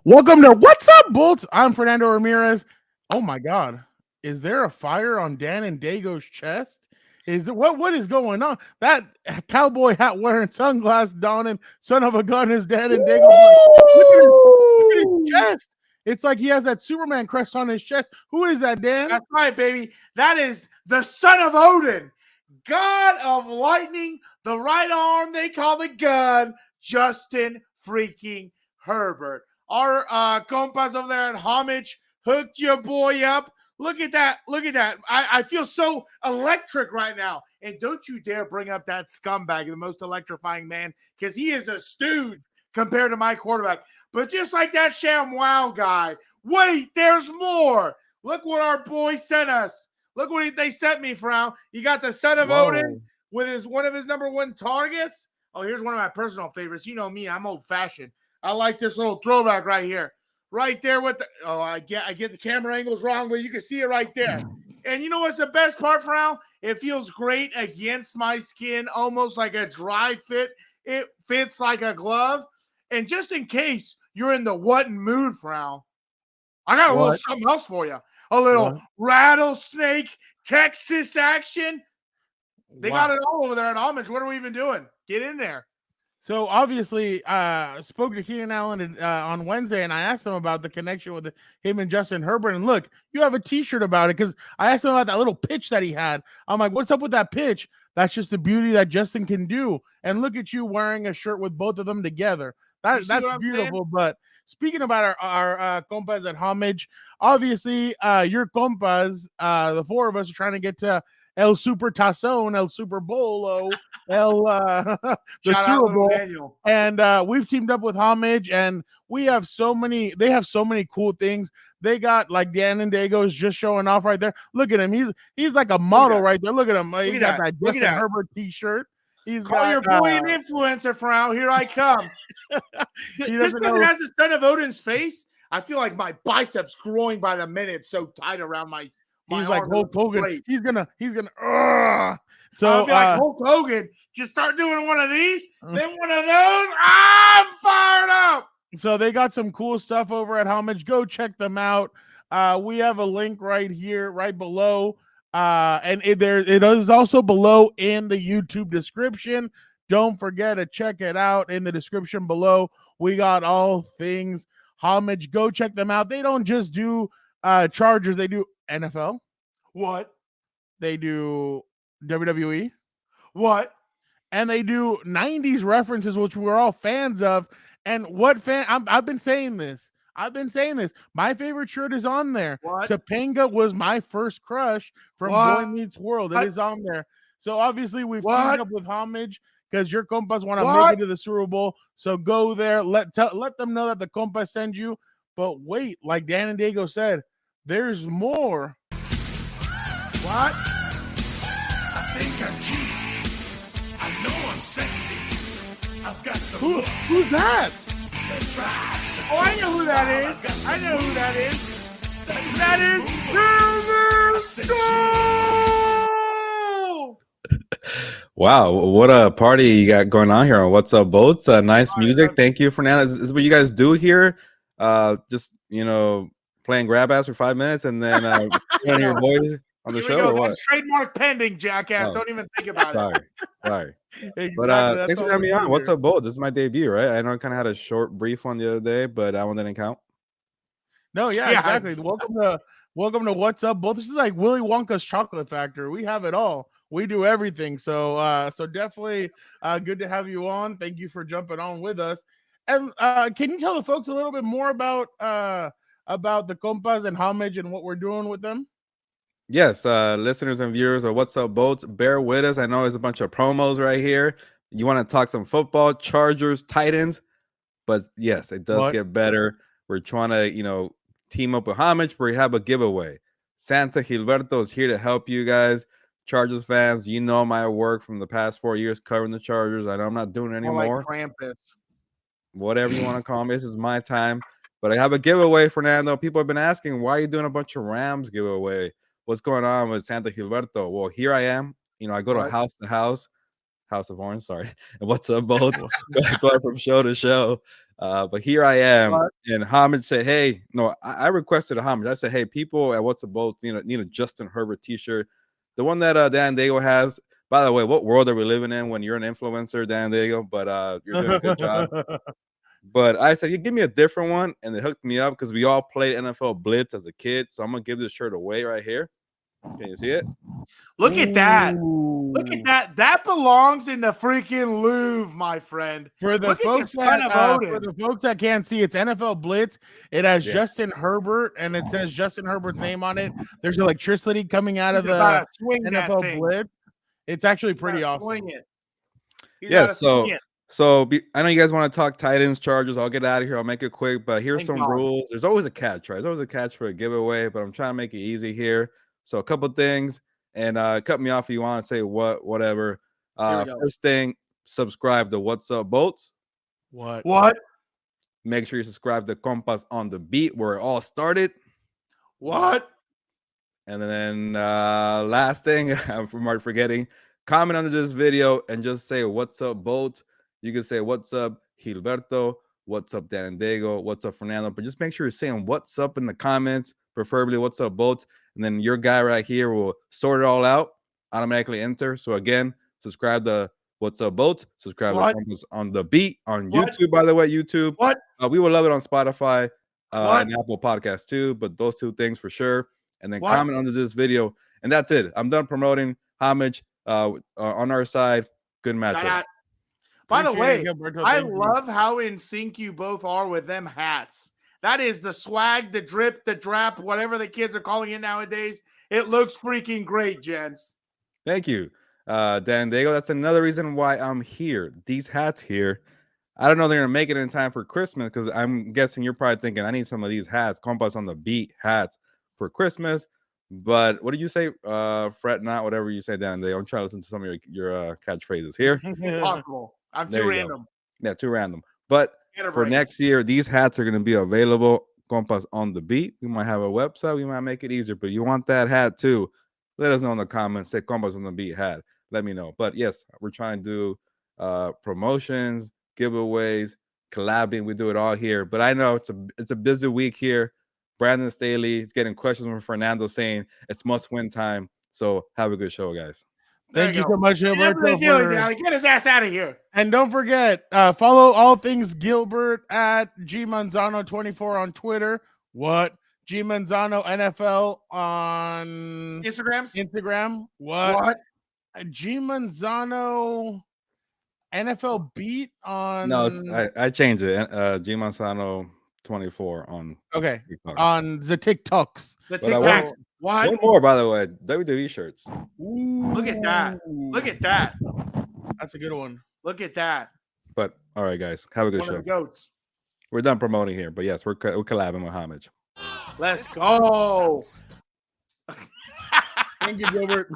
Welcome to What's Up, Bolts? I'm Fernando Ramirez. Oh my God, is there a fire on Dan and Dago's chest? What is going on? That cowboy hat wearing, sunglasses donning, son of a gun is Dan and Dago. Look at his chest. It's like he has that Superman crest on his chest. Who is that, Dan? That's right, baby. That is the son of Odin, god of lightning, the right arm they call the gun, Justin freaking Herbert. Our compas over there at Homage hooked your boy up. Look at that. Look at that. I feel so electric right now. And don't you dare bring up that scumbag, the most electrifying man, because he is a stooge compared to my quarterback. But just like that Sham Wow guy, wait, there's more. Look what our boy sent us. Look what they sent me, Frau. You got the son of Odin with one of his number one targets. Oh, here's one of my personal favorites. You know me, I'm old-fashioned. I like this little throwback right here. Right there with the I get the camera angles wrong, but you can see it right there. And you know what's the best part, Frau? It feels great against my skin, almost like a dry fit. It fits like a glove. And just in case you're in the what mood, Frau, I got a little something else for you. A little rattlesnake Texas action. They got it all over there at Homage. What are we even doing? Get in there. So obviously, spoke to Keenan Allen on Wednesday, and I asked him about the connection with him and Justin Herbert. And look, you have a T-shirt about it because I asked him about that little pitch that he had. I'm like, "What's up with that pitch?" That's just the beauty that Justin can do. And look at you wearing a shirt with both of them together. That's beautiful. But speaking about our compas at Homage, obviously, your compas, the four of us are trying to get to El Super Tazón, El Super Bolo, the Super Bowl. And we've teamed up with Homage, and they have so many cool things. They got like Dan and Dago's just showing off right there. Look at him. He's like a model right there. Look at him. He got that Justin Herbert t-shirt. Call your boy an influencer, Frau. Here I come. This person has the son of Odin's face. I feel like my biceps growing by the minute, so tight around my he's like Hulk Hogan. Great. He's gonna. So I'll be like Hulk Hogan. Just start doing one of these, then one of those. I'm fired up. So they got some cool stuff over at Homage. Go check them out. We have a link right here, right below. And it is also below in the YouTube description. Don't forget to check it out in the description below. We got all things Homage. Go check them out. They don't just do Chargers. They do NFL. What? They do WWE. What? And they do 90s references, which we're all fans of. And what fan? I've been saying this. My favorite shirt is on there. What? Topanga was my first crush from Boy Meets World. It is on there. So obviously we've teamed up with Homage because your compas want to make it to the Super Bowl. So go there. Let them know that the compas send you. But wait, like Dan and Dago said, there's more. What? I think I'm cute. I know I'm sexy. I've got the who's that? Oh, I know who that is. That is Gilberto. Wow, what a party you got going on here on What's Up, Boats. Nice music. Thank you, Fernando. Is this what you guys do here? Just, playing grab ass for 5 minutes and then hearing your voice on the show? Or what? That's trademark pending, jackass. Don't even think about it. Sorry. Exactly. But thanks for having me on. What's Up, Boats? This is my debut, right? I know I kind of had a short brief one the other day, but that one didn't count. No, yeah, exactly. Welcome to What's Up, Boats. This is like Willy Wonka's Chocolate Factory. We have it all. We do everything. So definitely good to have you on. Thank you for jumping on with us. And can you tell the folks a little bit more about the compas and Homage and what we're doing with them? Yes, listeners and viewers of What's Up, Boats, bear with us. I know there's a bunch of promos right here. You want to talk some football, Chargers, Titans, but yes, it does get better. We're trying to, team up with Homage. We have a giveaway. Santa Gilberto is here to help you guys. Chargers fans, you know my work from the past 4 years covering the Chargers. I know I'm not doing it anymore. Like Krampus. Whatever you want to call me, this is my time. But I have a giveaway, Fernando. People have been asking, why are you doing a bunch of Rams giveaway? What's going on with Santa Gilberto? Well, here I am. I go to house of Orange, sorry. And What's Up, Boats? Going from show to show. But here I am, What? and Homage said, "Hey, no, I requested a Homage. I said, hey, people at What's the Boat need a Justin Herbert T-shirt, the one that Dan Diego has. By the way, what world are we living in when you're an influencer, Dan Diego? But you're doing a good job. But I said, you give me a different one, and they hooked me up because we all played NFL Blitz as a kid. So I'm gonna give this shirt away right here. Can you see it? Look at that. Look at that. That belongs in the freaking Louvre, my friend. For the Look at folks the son that of for Odin. the folks that can't see, it's NFL Blitz. It has Yeah. Justin Herbert, and it says Justin Herbert's name on it. There's electricity coming out He's of about the to swing that NFL thing. Blitz. It's actually He's pretty about to awesome. swing it. He's Yeah, about to swing it. I know you guys want to talk Titans, Chargers. I'll get out of here. I'll make it quick, but here's Thank some God. rules. There's always a catch, right? There's always a catch for a giveaway, but I'm trying to make it easy here. So a couple things, and cut me off if you want to say whatever. Here we go. First thing, subscribe to What's Up Bolts. What? Make sure you subscribe to Compas on the Beat, where it all started. What? And then last thing, I'm forgetting, comment under this video and just say what's up, Bolt. You can say what's up, Gilberto, what's up, Dan and Diego, what's up, Fernando. But just make sure you're saying what's up in the comments, preferably what's up, Bolt. And then your guy right here will sort it all out, automatically enter. So again, subscribe to What's Up, Bolt. Subscribe to Compass on the Beat on YouTube, by the way, YouTube. What? We would love it on Spotify What? and Apple Podcasts too, but those two things for sure. And then What? comment under this video. And that's it. I'm done promoting Homage on our side. Good matchup. By the way, Appreciate it, Gilberto. I Thank you. love how in sync you both are with them hats. That is the swag, the drip, the drap, whatever the kids are calling it nowadays. It looks freaking great, gents. Thank you, Dan Diego. That's another reason why I'm here. These hats here, I don't know if they're gonna make it in time for Christmas, because I'm guessing you're probably thinking I need some of these hats, Compass on the Beat hats for Christmas. But what did you say? Fret not, whatever you say, Dan Diego. I'm trying to listen to some of your catchphrases here. Impossible. I'm There too you go. random. Yeah, too random. But Get a for break. next year, these hats are going to be available. Compass on the Beat. We might have a website. We might make it easier. But you want that hat too? Let us know in the comments. Say Compass on the Beat hat. Let me know. But yes, we're trying to do promotions, giveaways, collabing. We do it all here. But I know it's a busy week here. Brandon Staley is getting questions from Fernando saying it's must-win time. So have a good show, guys. Thank you so much, Gilberto. Get his ass out of here. And don't forget, follow all things Gilbert at gmanzano24 on Twitter. What? G Manzano NFL on Instagram. What? G Manzano NFL Beat on. No, I changed it. G Manzano 24 on TikTok. On the TikToks. The TikToks. One more, by the way, WWE shirts. Ooh. Look at that. Look at that. That's a good one. Look at that. But all right, guys, have a good One of show. the goats. We're done promoting here, but yes, we're collabing with Homage. Let's go. Thank you, Gilbert.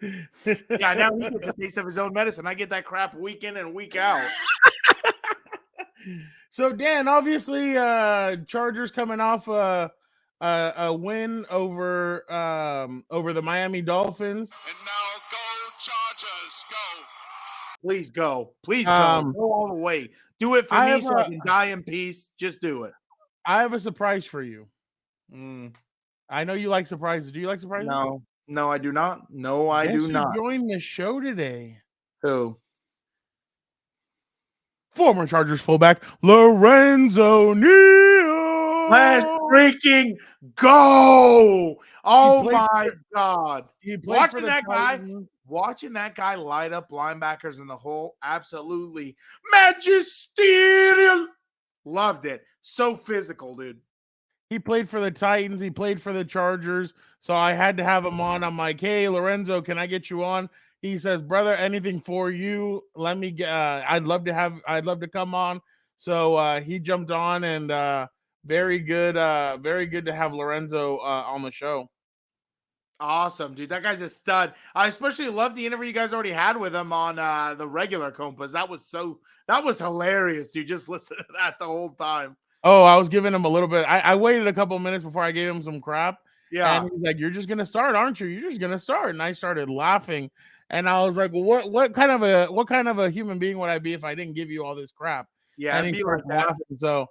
Yeah, now he gets a taste of his own medicine. I get that crap week in and week out. So Dan, obviously, Chargers coming off a win over the Miami Dolphins. And now go Chargers, go. Please go. Please go. Go all the way. Do it for me so I can die in peace. Just do it. I have a surprise for you. I know you like surprises. Do you like surprises? No, I do not. No, I do not. Join the show today. Who? Former Chargers fullback Lorenzo Neal. Let's freaking go! Oh my God! Watching that guy light up linebackers in the hole, absolutely magisterial. Loved it. So physical, dude. He played for the Titans. He played for the Chargers. So I had to have him on. I'm like, hey, Lorenzo, can I get you on? He says, brother, anything for you. Let me get, I'd love to come on. So he jumped on, and very good to have Lorenzo on the show. Awesome, dude. That guy's a stud. I especially love the interview you guys already had with him on the regular Compass. That was hilarious, dude. Just listen to that the whole time. Oh, I was giving him a little bit. I waited a couple of minutes before I gave him some crap. Yeah. And he's like, you're just gonna start, aren't you? You're just gonna start. And I started laughing. And I was like, well, what kind of a human being would I be if I didn't give you all this crap? Yeah, and it'd he be starts like that. laughing. So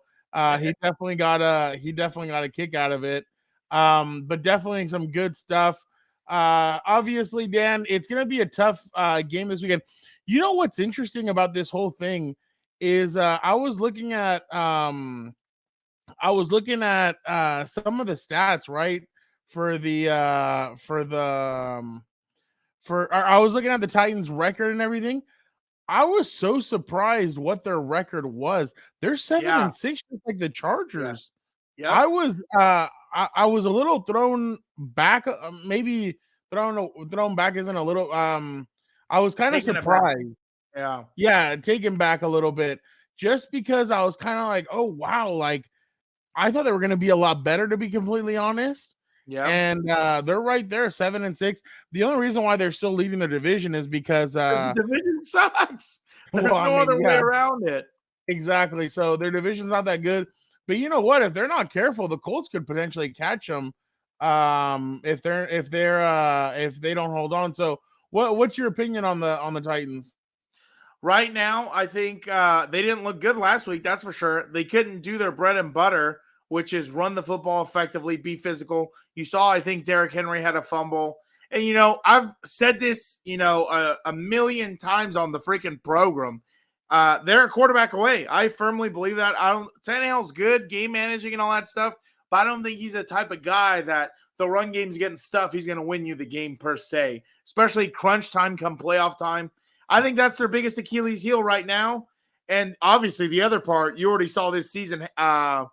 he definitely got a kick out of it. But definitely some good stuff. Obviously, Dan, it's gonna be a tough game this weekend. You know what's interesting about this whole thing is I was looking at some of the stats, right? For the I was looking at the Titans record and everything. I was so surprised what their record was. They're 7 Yeah. and 6 just like the Yeah. Chargers. Yep. I was a little thrown back, maybe thrown back isn't a little I was kind of Taken aback. surprised. Yeah. Yeah, taken back a little bit just because I was kind of like, "Oh wow, like I thought they were going to be a lot better to be completely honest." Yeah. And they're right there 7 and 6. The only reason why they're still leading the division is because The division sucks. There's well, I no mean, other way yeah. around it. Exactly. So their division's not that good. But you know what? If they're not careful, the Colts could potentially catch them. If they don't hold on. So what's your opinion on the Titans? Right now, I think they didn't look good last week. That's for sure. They couldn't do their bread and butter, which is run the football effectively, be physical. You saw, I think Derrick Henry had a fumble. And, I've said this, a million times on the freaking program. They're a quarterback away. I firmly believe that. Tannehill's good, game managing and all that stuff, but I don't think he's the type of guy that the run game's getting stuff. He's going to win you the game per se, especially crunch time come playoff time. I think that's their biggest Achilles heel right now. And obviously the other part, you already saw this season how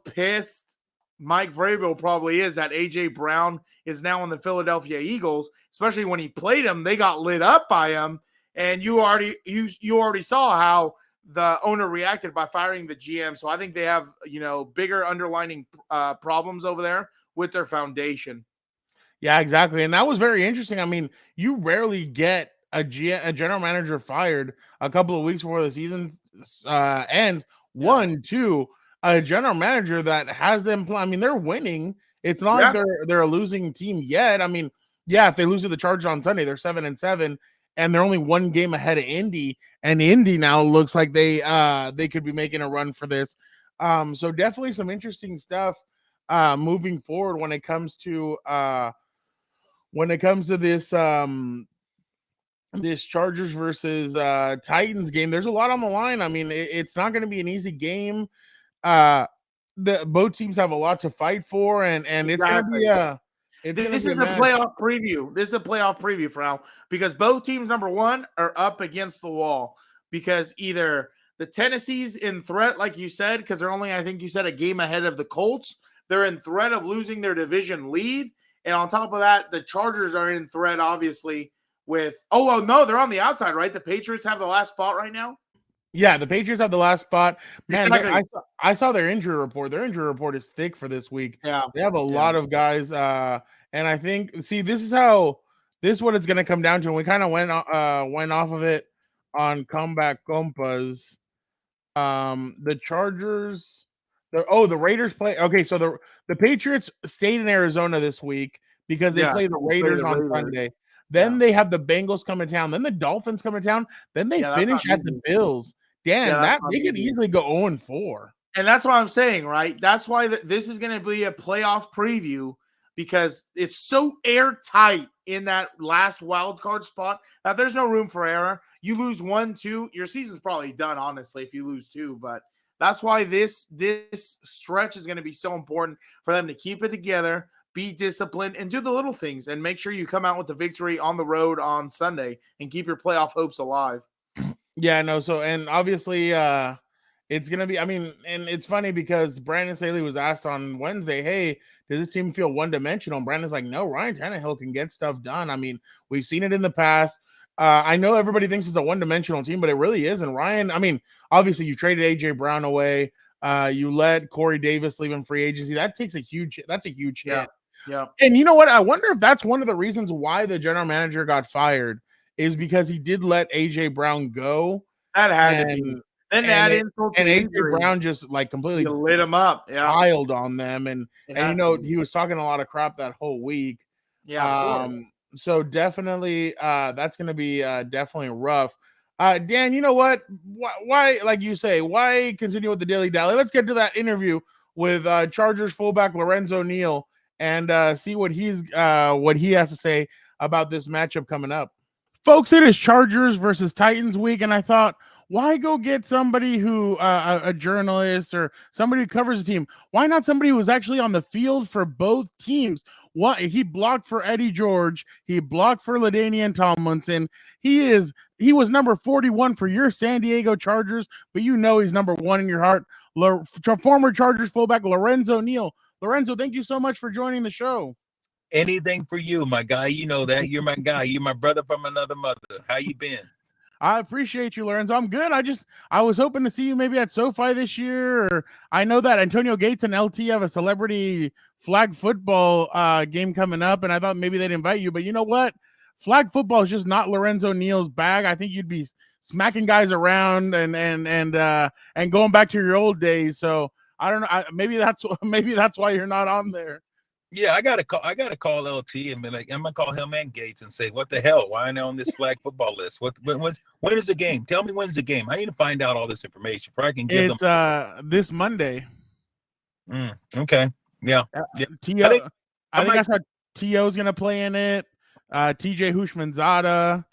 pissed Mike Vrabel probably is that A.J. Brown is now on the Philadelphia Eagles, especially when he played him. They got lit up by him. And you already saw how the owner reacted by firing the GM. So I think they have, bigger underlining problems over there with their foundation. Yeah, exactly. And that was very interesting. I mean, you rarely get a general manager fired a couple of weeks before the season ends. Yeah. 1, 2, a general manager that has them play. I mean, they're winning. It's not like they're a losing team yet. I mean, yeah, if they lose to the Chargers on Sunday, they're 7 and 7, and they're only 1 game ahead of Indy. And Indy now looks like they could be making a run for this. So definitely some interesting stuff moving forward when it comes to this this Chargers versus Titans game. There's a lot on the line. I mean, it's not going to be an easy game. Both teams have a lot to fight for, and it's going to be This is a playoff preview. This is a playoff preview for now because both teams, number one, are up against the wall because either the Tennessee's in threat, like you said, because they're only, I think you said, a game ahead of the Colts. They're in threat of losing their division lead. And on top of that, the Chargers are in threat, obviously, with – oh, well, no, they're on the outside, right? The Patriots have the last spot right now? Yeah, the Patriots have the last spot. Man, Exactly. I saw their injury report. Their injury report is thick for this week. Yeah. They have a lot of guys. And I think, see, this is what it's going to come down to. And we kind of went off of it on COMPAS. The Chargers, the Raiders play. Okay, so the Patriots stayed in Arizona this week because they play the Raiders on Sunday. Then they have the Bengals come to town. Then the Dolphins come to town. Then they finish at the Bills. Dan, they could easily go 0-4. And that's what I'm saying, right? That's why this is going to be a playoff preview because it's so airtight in that last wild card spot that there's no room for error. You lose 1, 2, your season's probably done, honestly, if you lose 2. But that's why this stretch is going to be so important for them to keep it together, be disciplined, and do the little things, and make sure you come out with the victory on the road on Sunday and keep your playoff hopes alive. Yeah, no. So, and obviously, it's going to be, I mean, and it's funny because Brandon Staley was asked on Wednesday, hey, does this team feel one-dimensional? And Brandon's like, no, Ryan Tannehill can get stuff done. I mean, we've seen it in the past. I know everybody thinks it's a one-dimensional team, but it really isn't. Ryan, I mean, obviously you traded A.J. Brown away. You let Corey Davis leave in free agency. That's a huge hit. Yeah. And you know what? I wonder if that's one of the reasons why the general manager got fired is because he did let A.J. Brown go. That had to be. Then add insult to A.J. injury. Brown just like completely lit him up. Yeah. piled on them. And you know, he was talking a lot of crap that whole week. Yeah. So definitely that's going to be definitely rough. Dan, you know what? why, like you say, why continue with the dilly dally? Let's get to that interview with Chargers fullback Lorenzo Neal and see what he has to say about this matchup coming up. Folks, it is Chargers versus Titans week, and I thought, why go get somebody who a journalist or somebody who covers the team? Why not somebody who was actually on the field for both teams? What he blocked for Eddie George, he blocked for LaDainian Tomlinson. He was number 41 for your San Diego Chargers, but you know he's number 1 in your heart. Former Chargers fullback Lorenzo Neal. Lorenzo, thank you so much for joining the show. Anything for you, my guy. You know that. You're my guy. You're my brother from another mother. How you been? I appreciate you, Lorenzo. I'm good. I was hoping to see you maybe at SoFi this year. Or I know that Antonio Gates and LT have a celebrity flag football game coming up, and I thought maybe they'd invite you. But you know what? Flag football is just not Lorenzo Neal's bag. I think you'd be smacking guys around and going back to your old days. So I don't know. Maybe that's why you're not on there. Yeah, I gotta call LT and be like, I'm gonna call him and Gates and say, what the hell? Why aren't they on this flag football list? When is the game? Tell me when's the game. I need to find out all this information before I can give them. It's this Monday. Okay. Yeah. T.O. I think I saw T.O.'s gonna play in it. TJ Hushmanzada,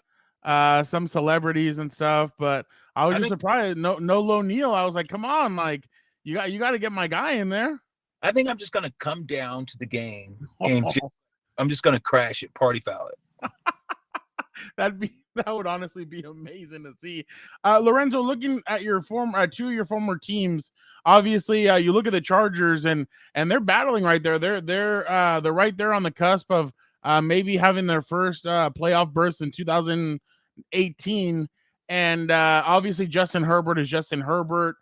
some celebrities and stuff, but I was surprised. No Neal. I was like, come on, like you got to get my guy in there. I think I'm just gonna come down to the game and I'm just gonna crash it, party foul it. That would honestly be amazing to see. Lorenzo, looking at your two of your former teams, obviously you look at the Chargers and they're battling right there. They're right there on the cusp of maybe having their first playoff burst in 2018, and obviously Justin Herbert is Justin Herbert.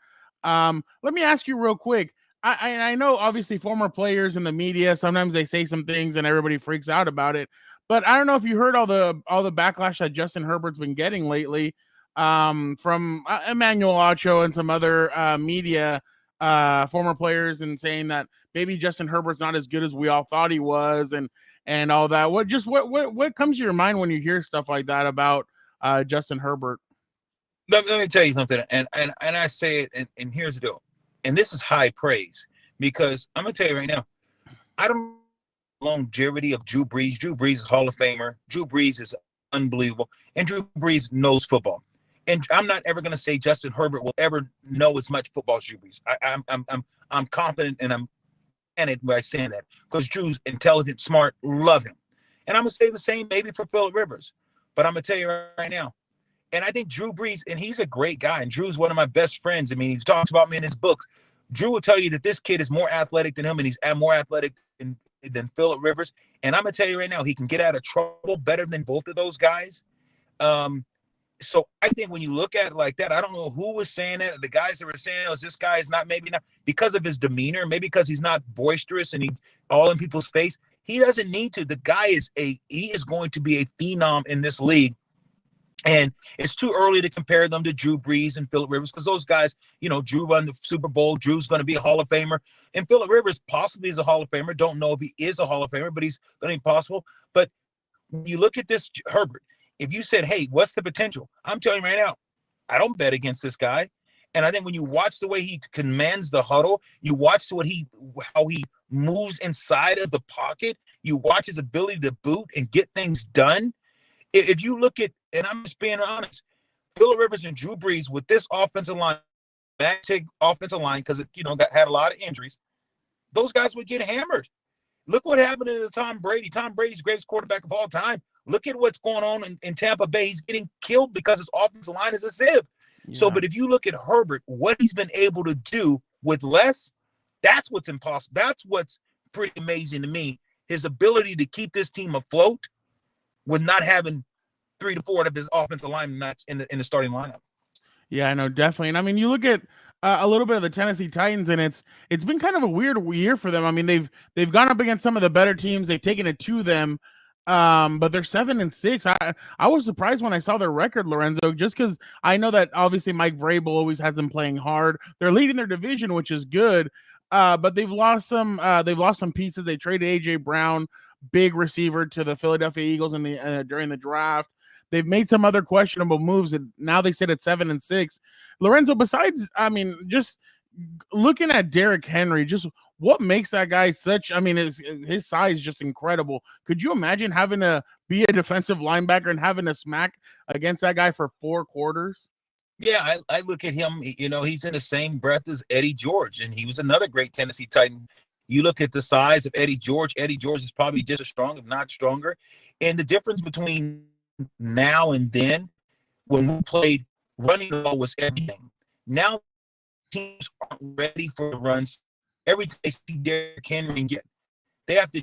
Let me ask you real quick. I know obviously former players in the media, sometimes they say some things and everybody freaks out about it, but I don't know if you heard all the backlash that Justin Herbert's been getting lately from Emmanuel Acho and some other media former players, and saying that maybe Justin Herbert's not as good as we all thought he was and all that. What comes to your mind when you hear stuff like that about Justin Herbert? Let me tell you something, and I say it, and here's the deal. And this is high praise, because I'm going to tell you right now, I don't know the longevity of Drew Brees. Drew Brees is Hall of Famer. Drew Brees is unbelievable. And Drew Brees knows football. And I'm not ever going to say Justin Herbert will ever know as much football as Drew Brees. I'm confident, and I'm candid by saying that, because Drew's intelligent, smart, love him. And I'm going to say the same maybe for Phillip Rivers. But I'm going to tell you right now, and I think Drew Brees, and he's a great guy, and Drew's one of my best friends. I mean, he talks about me in his books. Drew will tell you that this kid is more athletic than him, and he's more athletic than Phillip Rivers. And I'm going to tell you right now, he can get out of trouble better than both of those guys. So I think when you look at it like that, I don't know who was saying that. The guys that were saying, oh, this guy is maybe not because of his demeanor, maybe because he's not boisterous and he all in people's face. He doesn't need to. The guy he is going to be a phenom in this league. And it's too early to compare them to Drew Brees and Phillip Rivers, because those guys, Drew won the Super Bowl. Drew's going to be a Hall of Famer. And Phillip Rivers possibly is a Hall of Famer. Don't know if he is a Hall of Famer, but he's going to be possible. But when you look at this Herbert, if you said, hey, what's the potential? I'm telling you right now, I don't bet against this guy. And I think when you watch the way he commands the huddle, you watch how he moves inside of the pocket, you watch his ability to boot and get things done. If you look at, and I'm just being honest, Phillip Rivers and Drew Brees with this offensive line, because it had a lot of injuries, those guys would get hammered. Look what happened to Tom Brady. Tom Brady's the greatest quarterback of all time. Look at what's going on in Tampa Bay. He's getting killed because his offensive line is a sieve. Yeah. So, but if you look at Herbert, what he's been able to do with less, that's what's impossible. That's what's pretty amazing to me. His ability to keep this team afloat with not having 3 to 4 of his offensive linemen in the starting lineup. Yeah, I know, definitely. And I mean, you look at a little bit of the Tennessee Titans, and it's been kind of a weird year for them. I mean, they've gone up against some of the better teams. They've taken it to them, but they're 7-6. I was surprised when I saw their record, Lorenzo, just because I know that obviously Mike Vrabel always has them playing hard. They're leading their division, which is good, but they've lost some pieces. They traded AJ Brown, big receiver, to the Philadelphia Eagles during the draft. They've made some other questionable moves, and now they sit at 7-6. Lorenzo, besides, I mean, just looking at Derrick Henry, just what makes that guy such? I mean, his size is just incredible. Could you imagine having to be a defensive linebacker and having to smack against that guy for 4 quarters? Yeah, I look at him, he's in the same breath as Eddie George, and he was another great Tennessee Titan. You look at the size of Eddie George is probably just as strong, if not stronger. And the difference between now and then, when we played, running the ball was everything. Now teams aren't ready for the runs. Every time they see Derrick Henry they have to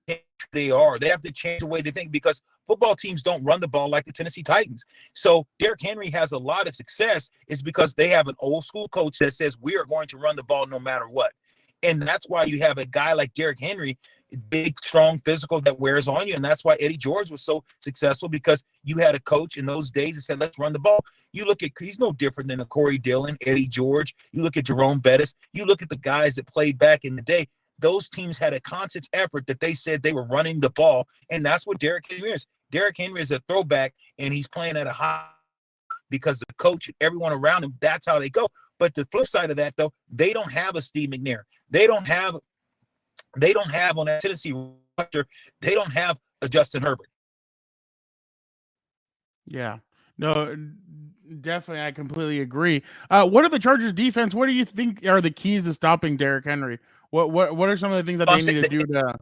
change who they are. They have to change the way they think, because football teams don't run the ball like the Tennessee Titans. So Derrick Henry has a lot of success is because they have an old school coach that says we are going to run the ball no matter what. And that's why you have a guy like Derrick Henry, big, strong, physical, that wears on you. And that's why Eddie George was so successful, because you had a coach in those days that said, let's run the ball. You look at, he's no different than a Corey Dillon, Eddie George. You look at Jerome Bettis. You look at the guys that played back in the day. Those teams had a conscious effort that they said they were running the ball. And that's what Derrick Henry is. Derrick Henry is a throwback, and he's playing at a high because the coach and everyone around him, that's how they go. But the flip side of that, though, they don't have a Steve McNair. They don't have on that Tennessee roster, they don't have a Justin Herbert. Yeah, no, definitely. I completely agree. What are the Chargers defense? What do you think are the keys to stopping Derrick Henry? What are some of the things that they need to do to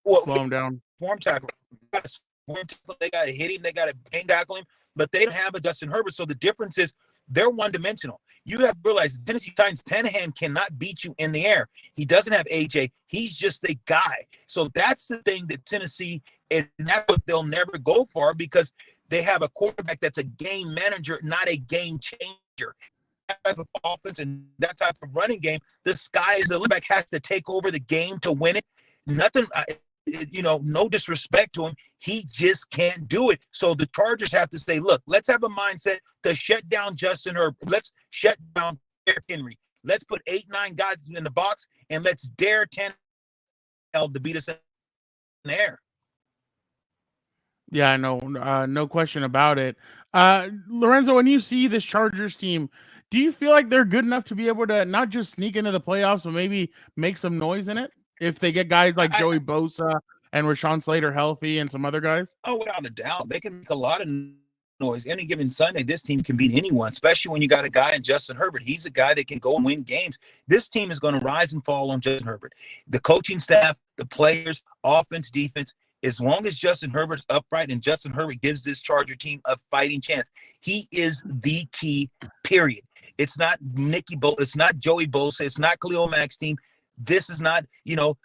slow him down? Form tackle. They got to hit him. They got to pain tackle him. But they don't have a Justin Herbert. So the difference is they're one-dimensional. You have to realize the Tennessee Titans, Tanahan cannot beat you in the air. He doesn't have AJ. He's just a guy. So that's the thing that Tennessee, and that's what they'll never go for, because they have a quarterback that's a game manager, not a game changer. That type of offense and that type of running game, the sky is the limit. Has to take over the game to win it. Nothing, no disrespect to him. He just can't do it. So the Chargers have to say, look, let's have a mindset to shut down Justin Herbert. Let's shut down Derrick Henry. Let's put 8-9 guys in the box, and let's dare 10 to beat us in the air. Yeah, no question about it. Lorenzo, when you see this Chargers team, do you feel like they're good enough to be able to not just sneak into the playoffs, but maybe make some noise in it if they get guys like Joey Bosa and Rashawn Slater healthy and some other guys? Oh, without a doubt. They can make a lot of noise. Any given Sunday, this team can beat anyone, especially when you got a guy in Justin Herbert. He's a guy that can go and win games. This team is going to rise and fall on Justin Herbert. The coaching staff, the players, offense, defense, as long as Justin Herbert's upright and Justin Herbert gives this Charger team a fighting chance, he is the key, period. It's not Nicky Bosa. It's not Joey Bosa. It's not Khalil Mack's team. This is not,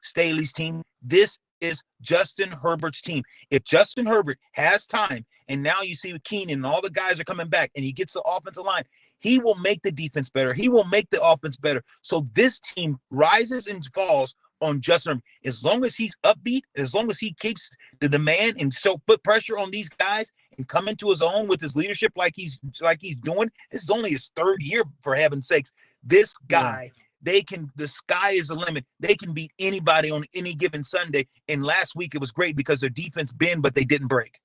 Staley's team. This is Justin Herbert's team. If Justin Herbert has time, and now you see Keenan and all the guys are coming back, and he gets the offensive line, he will make the defense better. He will make the offense better. So this team rises and falls on Justin Herbert. As long as he's upbeat, as long as he keeps the demand and so put pressure on these guys and come into his own with his leadership like he's doing. This is only his 3rd year, for heaven's sakes. This guy, the sky is the limit. They can beat anybody on any given Sunday. And last week it was great because their defense bent, but they didn't break.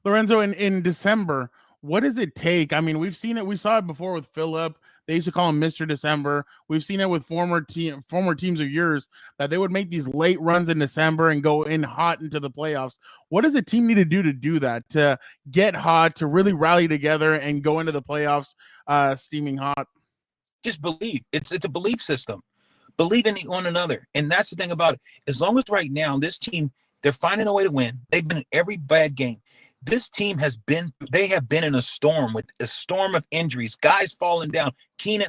Lorenzo, in December, what does it take? I mean, we've seen it. We saw it before with Phillip. They used to call him Mr. December. We've seen it with former teams of yours that they would make these late runs in December and go in hot into the playoffs. What does a team need to do that, to get hot, to really rally together and go into the playoffs steaming hot? Just believe. It's a belief system. Believe in one another. And that's the thing about it. As long as right now this team, they're finding a way to win. They've been in every bad game. This team they have been in a storm of injuries, guys falling down. Keenan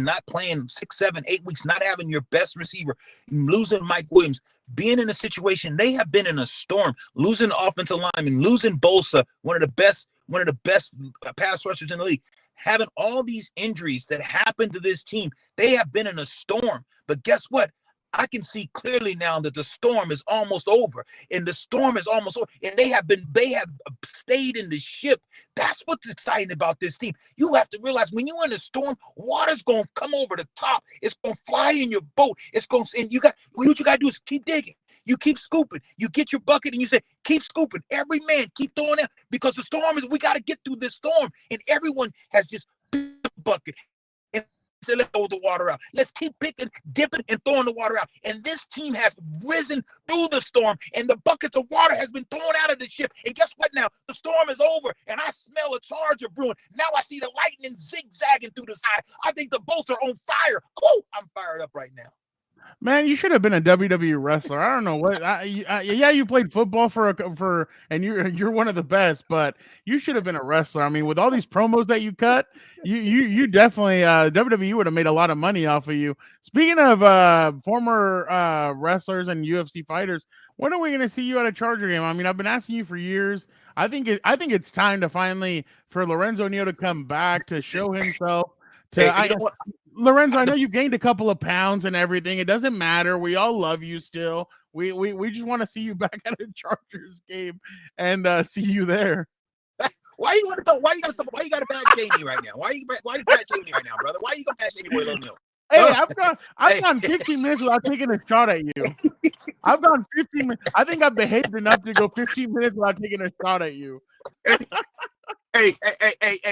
not playing 6, 7, 8 weeks, not having your best receiver, losing Mike Williams, being in a situation. They have been in a storm, losing offensive lineman, losing Bosa, one of the best pass rushers in the league. Having all these injuries that happened to this team, they have been in a storm. But guess what? I can see clearly now that the storm is almost over, and the storm is almost over, and they have stayed in the ship. That's what's exciting about this team. You have to realize when you're in a storm, water's going to come over the top. It's going to fly in your boat. And what you got to do is keep digging. You keep scooping. You get your bucket and you say, keep scooping. Every man, keep throwing it because the storm is, we got to get through this storm. And everyone has just picked a bucket and said, let's throw the water out. Let's keep picking, dipping, and throwing the water out. And this team has risen through the storm, and the buckets of water has been thrown out of the ship. And guess what now? The storm is over, and I smell a Charger brewing. Now I see the lightning zigzagging through the sky. I think the bolts are on fire. Oh, I'm fired up right now. Man, you should have been a WWE wrestler. I don't know what. Yeah, you played football and you're one of the best, but you should have been a wrestler. I mean, with all these promos that you cut, you definitely WWE would have made a lot of money off of you. Speaking of former wrestlers and UFC fighters, when are we going to see you at a Charger game? I mean, I've been asking you for years. I think it's time to finally for Lorenzo Neal to come back to show himself. Lorenzo, I know you gained a couple of pounds and everything. It doesn't matter. We all love you still. We just want to see you back at a Chargers game and see you there. Why you got to back Jamie right now? Why you back Jamie right now, brother? Why you gonna back Jamie Boy O'Neal? Hey, I've gone 15 minutes without taking a shot at you. I've gone 15 minutes. I think I've behaved enough to go 15 minutes without taking a shot at you. Hey,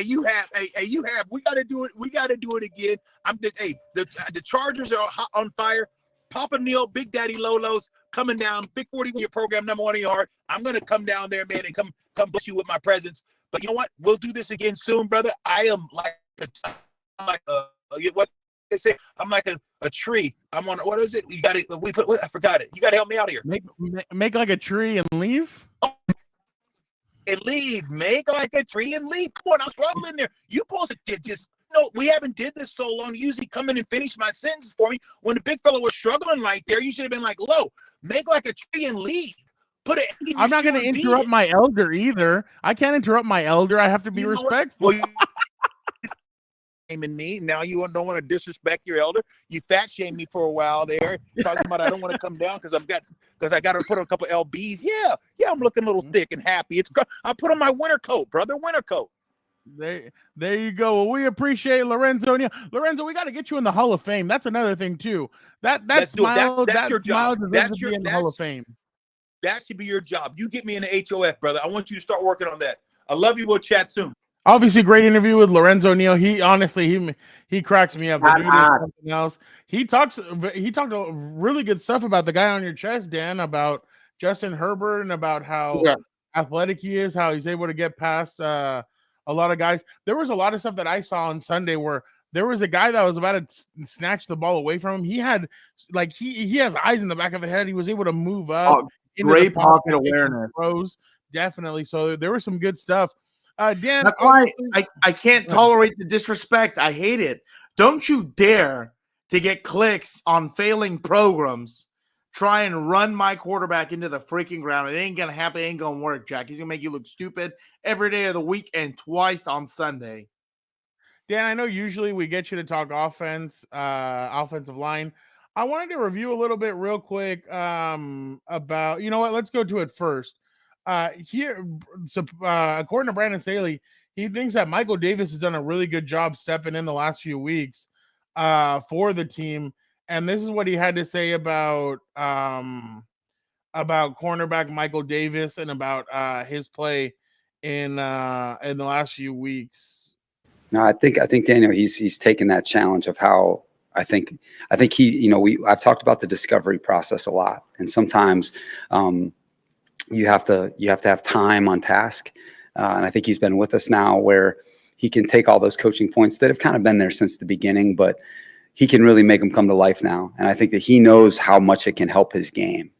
you have. We got to do it. We got to do it again. The Chargers are on fire. Papa Neal, Big Daddy Lolo's coming down. Big 40 your program number 1 in your heart. I'm gonna come down there, man, and come bless you with my presence. But you know what? We'll do this again soon, brother. I am what they say. I'm like a tree. I'm on. What is it? You got it. I forgot it. You got to help me out here. Make like a tree and leave. And leave, make like a tree and leave. Come on, I'm struggling there. You supposed to just we haven't did this so long. You usually come in and finish my sentence for me. When the big fella was struggling right there, you should have been like, "Low, make like a tree and leave." I'm not going to interrupt my elder either. I can't interrupt my elder. I have to be respectful. Shaming me now. You don't want to disrespect your elder. You fat shamed me for a while there, talking about I don't want to come down because I got to put on a couple lbs. Yeah, I'm looking a little thick and happy. I put on my winter coat, brother. Winter coat. There you go. Well, we appreciate Lorenzo Neal. Lorenzo, we got to get you in the Hall of Fame. That's another thing too. That's your job. That's your Hall of Fame. That should be your job. You get me in the HOF, brother. I want you to start working on that. I love you. We'll chat soon. Obviously, great interview with Lorenzo Neal. He honestly, he cracks me up. Something else. He talked really good stuff about the guy on your chest, Dan, about Justin Herbert and about how athletic he is, how he's able to get past a lot of guys. There was a lot of stuff that I saw on Sunday where there was a guy that was about to snatch the ball away from him. He had he has eyes in the back of his head. He was able to move up. Great pocket awareness. Throws, definitely. So there was some good stuff. Dan, that's why I can't tolerate the disrespect. I hate it. Don't you dare to get clicks on failing programs. Try and run my quarterback into the freaking ground. It ain't gonna happen. It ain't gonna work, Jack. He's gonna make you look stupid every day of the week and twice on Sunday. Dan, I know usually we get you to talk offense, offensive line. I wanted to review a little bit real quick about, you know what, let's go to it first. According to Brandon Staley, he thinks that Michael Davis has done a really good job stepping in the last few weeks for the team. And this is what he had to say about cornerback Michael Davis and about his play in the last few weeks. No, I think Daniel, he's taken that challenge of how I think he, I've talked about the discovery process a lot, and sometimes you have to have time on task, and I think he's been with us now where he can take all those coaching points that have kind of been there since the beginning, but he can really make them come to life now, and I think that he knows how much it can help his game.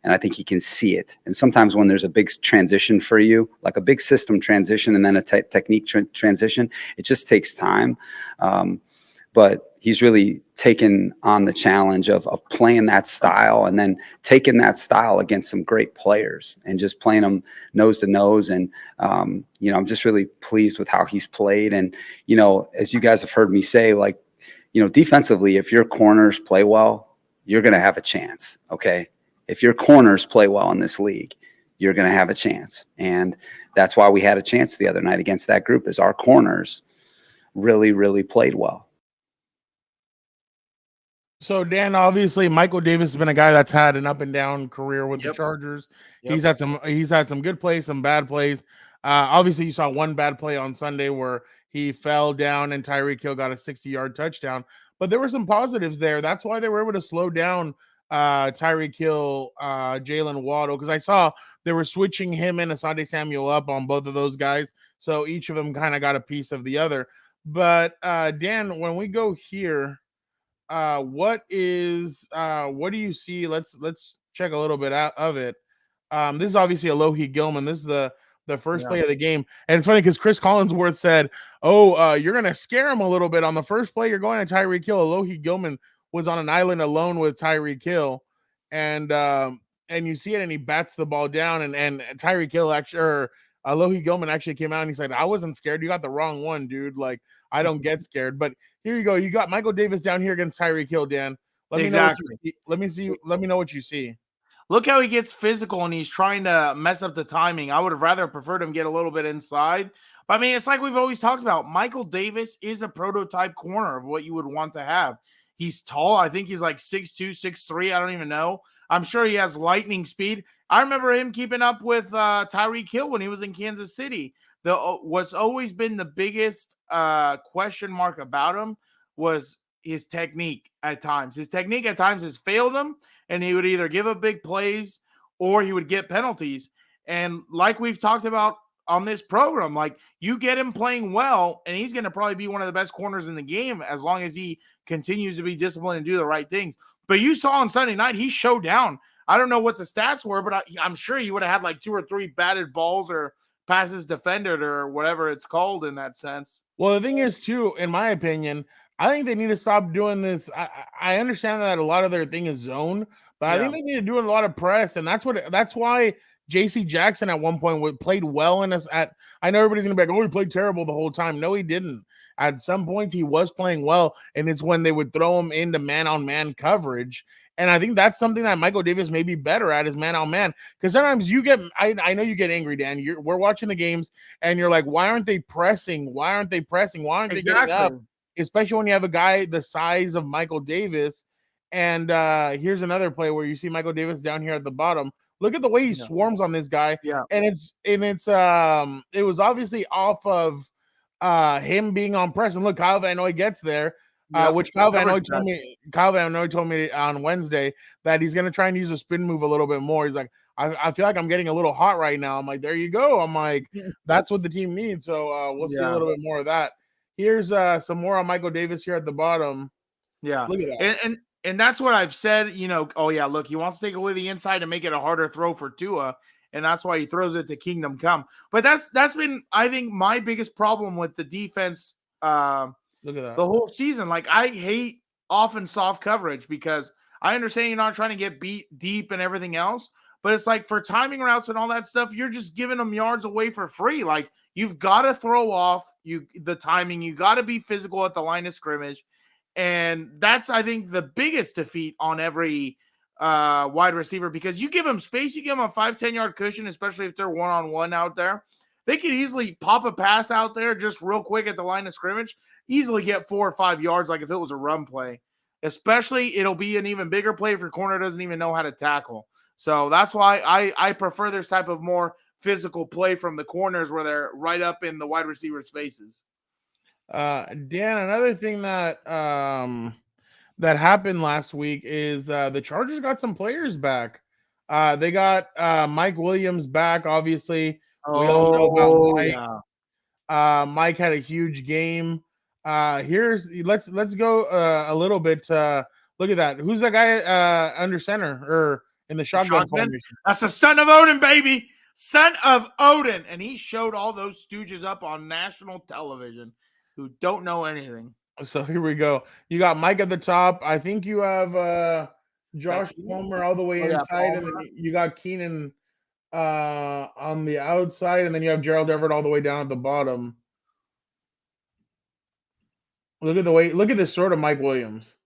And I think he can see it. And sometimes when there's a big transition for you, like a big system transition and then a technique transition, it just takes time. But he's really taken on the challenge of playing that style and then taking that style against some great players and just playing them nose to nose. And, I'm just really pleased with how he's played. And, as you guys have heard me say, defensively, if your corners play well, you're going to have a chance. Okay. If your corners play well in this league, you're going to have a chance. And that's why we had a chance the other night against that group, is our corners really, really played well. So Dan, obviously, Michael Davis has been a guy that's had an up and down career with the Yep. Chargers. Yep. He's had some good plays, some bad plays. Obviously, you saw one bad play on Sunday where he fell down and Tyreek Hill got a 60-yard touchdown. But there were some positives there. That's why they were able to slow down Tyreek Hill, Jalen Waddle, because I saw they were switching him and Asante Samuel up on both of those guys. So each of them kind of got a piece of the other. But Dan, when we go here, what do you see? Let's check a little bit out of it. This is obviously Alohi Gilman. This is the first play of the game, and it's funny because Chris Collinsworth said, "Oh, you're gonna scare him a little bit on the first play. You're going to Tyreek Hill." Alohi Gilman was on an island alone with Tyreek Hill, and you see it, and he bats the ball down, and Tyreek Hill Alohi Gilman actually came out and he said, "I wasn't scared. You got the wrong one, dude. Like I don't get scared." But here you go. You got Michael Davis down here against Tyreek Hill, Dan. Let me know what you see. Look how he gets physical and he's trying to mess up the timing. I would have rather preferred him get a little bit inside. But I mean, it's like we've always talked about. Michael Davis is a prototype corner of what you would want to have. He's tall. I think he's like 6'2", 6'3". I don't even know. I'm sure he has lightning speed. I remember him keeping up with Tyreek Hill when he was in Kansas City. What's always been the biggest question mark about him was his technique at times. His technique at times has failed him, and he would either give up big plays or he would get penalties. And like we've talked about on this program, like you get him playing well, and he's going to probably be one of the best corners in the game as long as he continues to be disciplined and do the right things. But you saw on Sunday night, he showed down. I don't know what the stats were, but I'm sure he would have had like 2 or 3 batted balls or passes defended or whatever it's called in that sense. Well, the thing is, too, in my opinion, I think they need to stop doing this. I understand that a lot of their thing is zone, but I think they need to do a lot of press, and that's why J.C. Jackson at one point played well in us. I know everybody's gonna be like, "Oh, he played terrible the whole time." No, he didn't. At some points, he was playing well, and it's when they would throw him into man-on-man coverage. And I think that's something that Michael Davis may be better at is man-on-man. Because sometimes you get, I know you get angry, Dan. We're watching the games, and you're like, "Why aren't they pressing? Why aren't they pressing? Why aren't they getting up?" Especially when you have a guy the size of Michael Davis. And here's another play where you see Michael Davis down here at the bottom. Look at the way he swarms on this guy. Yeah. And it was obviously off of him being on press. And look, Kyle Van Noy gets there, which Kyle Van Noy told me on Wednesday that he's gonna try and use a spin move a little bit more. He's like, I feel like I'm getting a little hot right now. I'm like, there you go. I'm like, that's what the team needs. So we'll see a little bit more of that. Here's some more on Michael Davis here at the bottom. Yeah. Look at that. And that's what I've said, look, he wants to take away the inside and make it a harder throw for Tua, and that's why he throws it to Kingdom Come. But that's been, I think, my biggest problem with the defense look at that. the whole season. Like, I hate often soft coverage because I understand you're not trying to get beat deep and everything else, but it's like for timing routes and all that stuff, you're just giving them yards away for free. Like, you've got to throw off the timing. You got to be physical at the line of scrimmage. And that's, I think, the biggest defeat on every wide receiver, because you give them space, you give them a 5-10 yard cushion, especially if they're one-on-one out there. They could easily pop a pass out there just real quick at the line of scrimmage, easily get 4 or 5 yards like if it was a run play. Especially, it'll be an even bigger play if your corner doesn't even know how to tackle. So that's why I prefer this type of more physical play from the corners where they're right up in the wide receivers' faces. Dan, another thing that that happened last week is the Chargers got some players back. They got Mike Williams back. Obviously, we all know about Mike. Yeah. Mike had a huge game. Let's go a little bit. Look at that. Who's that guy under center or in the shotgun formation? That's the son of Odin, baby. Son of Odin. And he showed all those stooges up on national television who don't know anything. So here we go. You got Mike at the top. I think you have Josh Palmer all the way inside, and then you got Keenan on the outside, and then you have Gerald Everett all the way down at the bottom. Look at this sort of Mike Williams.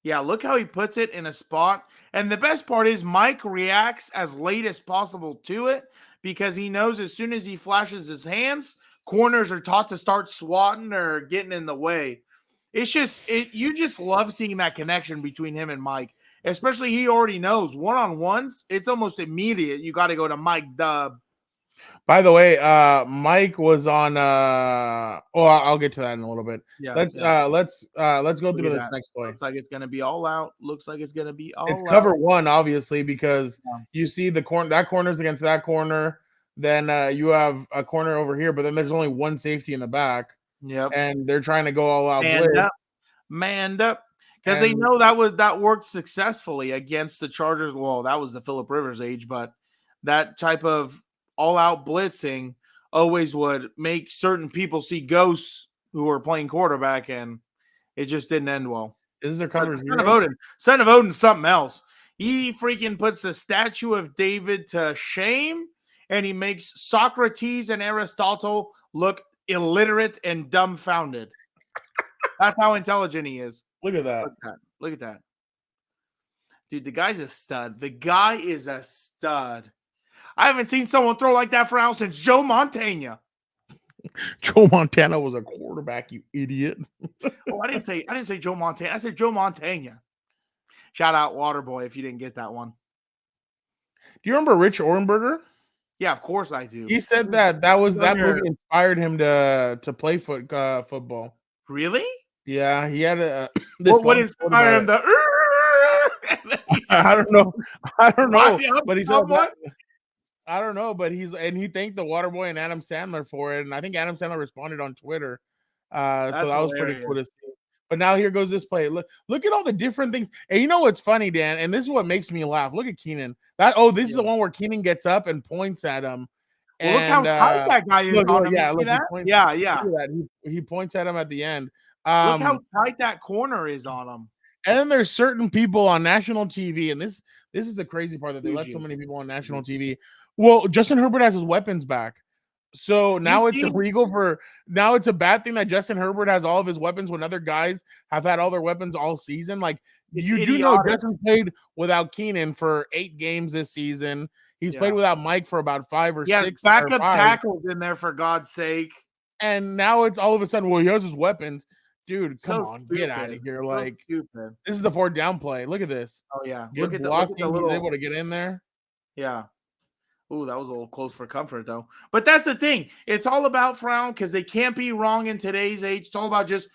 Yeah, look how he puts it in a spot. And the best part is Mike reacts as late as possible to it because he knows as soon as he flashes his hands, corners are taught to start swatting or getting in the way. It's just you just love seeing that connection between him and Mike. Especially he already knows one-on-ones, it's almost immediate. You got to go to Mike Dub. By the way, Mike was on I'll get to that in a little bit. Yeah, Let's go through this next play. Looks like it's gonna be all out. Looks like it's gonna be all It's out. cover one, obviously, because you see the corner, that corner's against that corner. Then you have a corner over here, but then there's only one safety in the back. Yep. And they're trying to go all out. Manned up. Because they know that worked successfully against the Chargers. Well, that was the Phillip Rivers age, but that type of all-out blitzing always would make certain people see ghosts who were playing quarterback, and it just didn't end well. This is their coverage. Son of Odin's something else. He freaking puts the statue of David to shame, and he makes Socrates and Aristotle look illiterate and dumbfounded. That's how intelligent he is. Look at that. Look at that. Dude, the guy's a stud. The guy is a stud. I haven't seen someone throw like that for out since Joe Montana. Joe Montana was a quarterback, you idiot. I didn't say Joe Montana. I said Joe Montana. Shout out Waterboy if you didn't get that one. Do you remember Rich Orenberger? Yeah, of course I do. He said that movie inspired him to play football. Really? Yeah, he had a. What inspired him? I don't know, but he said what? I don't know, but he thanked the Waterboy and Adam Sandler for it, and I think Adam Sandler responded on Twitter. So that was pretty cool to see. But now here goes this play. Look at all the different things. And you know what's funny, Dan? And this is what makes me laugh. Look at Keenan. This is the one where Keenan gets up and points at him. Well, look how tight that guy is on him. Yeah. He points at him at the end. Look how tight that corner is on him. And then there's certain people on national TV, and this is the crazy part that they let so many people on national TV. Well, Justin Herbert has his weapons back. So now it's illegal now it's a bad thing that Justin Herbert has all of his weapons when other guys have had all their weapons all season. Like you do know Justin played without Keenan for 8 games this season. He's played without Mike for about 5 or 6. Backup tackles in there for God's sake. And now it's all of a sudden, well, he has his weapons. Dude, come on, get out of here. Like this is the 4th down play. Look at this. Oh yeah. Good blocking. He's able to get in there. Yeah. Ooh, that was a little close for comfort, though. But that's the thing. It's all about Frown because they can't be wrong in today's age. It's all about just